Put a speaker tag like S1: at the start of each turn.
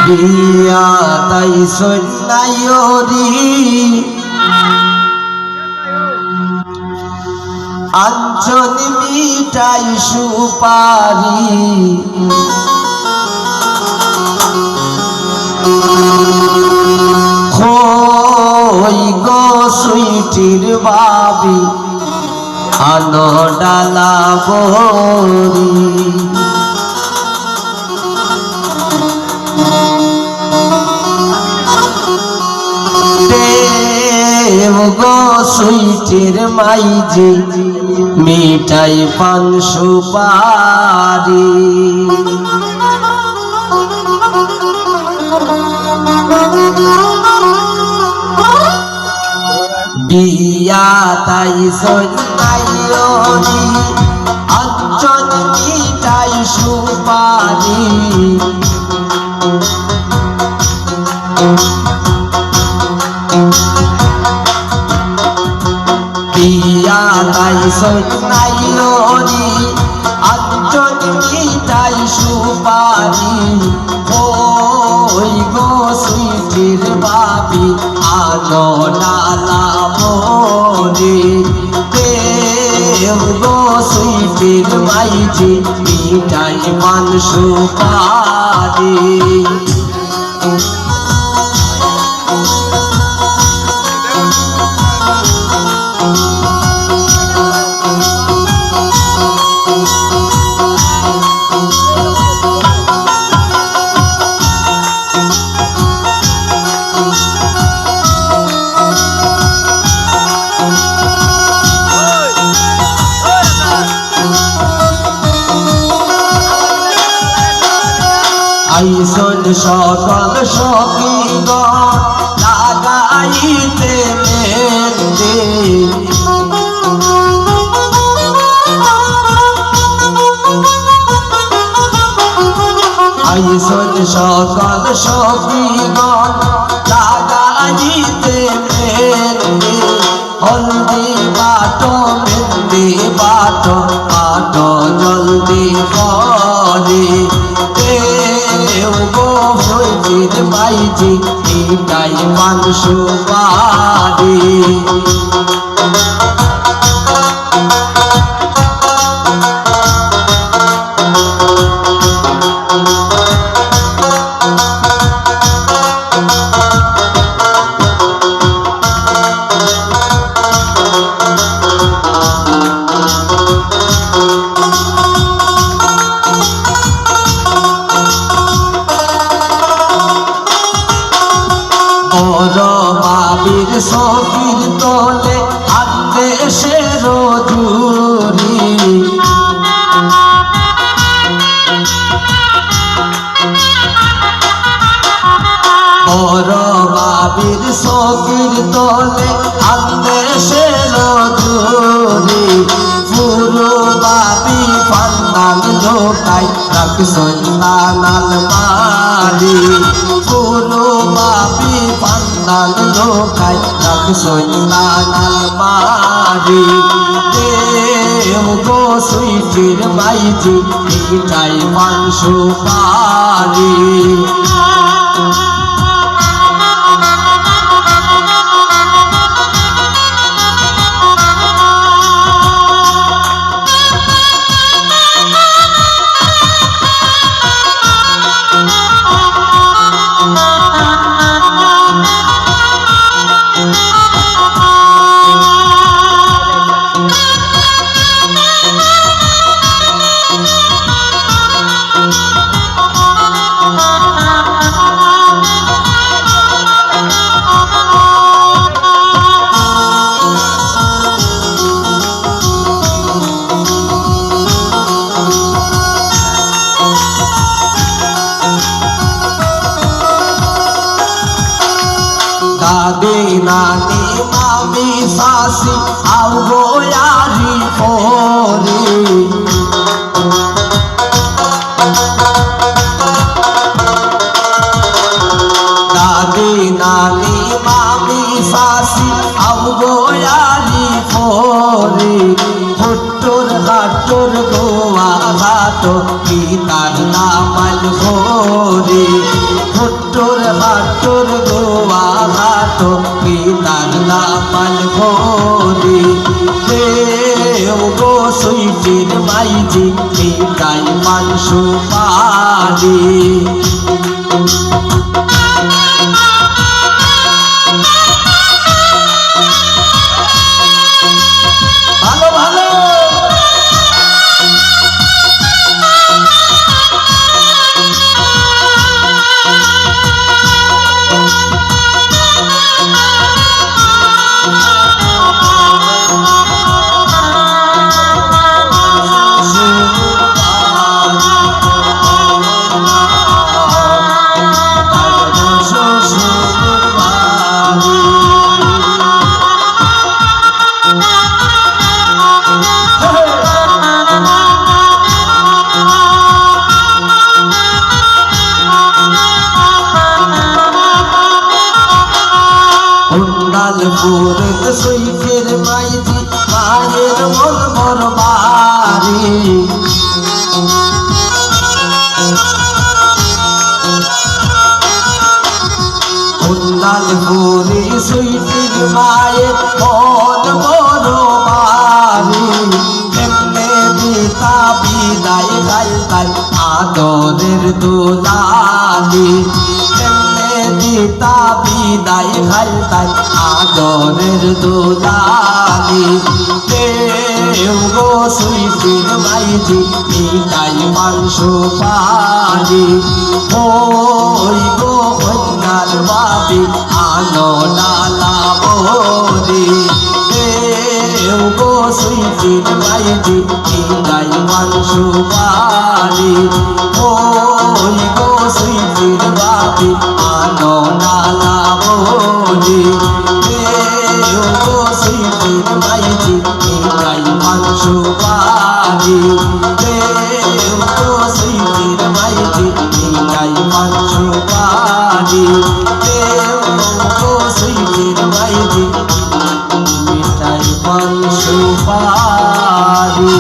S1: বিয়া তাই সন্ন্যায়রি আঞ্চল মিঠাই সুপারি খই গো সুইটির বাবি আনো ডালা বরি গো সুইটির মাইজি মিঠাই পান সুপারি বিয়া তাই সন্ন্যায়রি আঞ্চল মিঠাই সুপারি বিয়া তাই সন্ন্যায়রি আঞ্চল মিঠাই সুপারি ওই গো সুইটির বাবি আনো ডালা বরি দেব গো সুইটির মাইজি মিঠাই পান সুপারি আইসন সকল সখীগণ লাগাইতে মেহেন্দি আইসন সকল সখীগণ লাগাইতে মেহেন্দি হলদি বাটো মেহেন্দি বাটো বাটো জলদি করে গো সুইটির মাইজি মিঠাই পান সুপারি বাবির সখীর তলে আদেশের জুরি বড় বাবির সখীর তলে আদেশের জুরি পুরো বাবি ফান্দান লোকাই রাখছন তানাল মারি পুরো বাবি ফান্দান লোকাই রাখছন তানাল মারি দেব গো সুইটির মাইজি মিঠাই পান সুপারি দাদি নানি মামি শাশি আও গোয়ারি পরি দাদি নানি মামি শাশি আও গোয়ারি পরি হুট্টুর ঘাটুর গোয়া ঘাটো কি তার নামাল ভরে হুট্টুর হাট্টুর গোয়া ঘাটো কি তার নামাল ভরে দেও গো সুইটির মাইজি মিটাই পান সুপারি ভালো ভালো পুরত সুইফের মাইজি মায়ের মন মরবারি উন্নালপুরি সুইফের মায়ের মন মরবারি এমনে দিতা বিদায় গাইতাই আদরের দুলালি দিতা বিদায় খাইতাই আদরের দুলালি দেও গো সুইফির মাইজি মিটাই পান সুপারি ওই গো কন্যার বাবি আনো ডালা বরি দেও গো সুইফির মাইজি মিটাই পান সুপারি ওই গো সুইফির বাবি আনো ডালা বরি দেও গো সুইফির মাইজি মিটাই পান সুপারি দেও গো সুইফির মাইজি মিটাই পান সুপারি দেও গো সুইফির মাইজি মিটাই পান সুপারি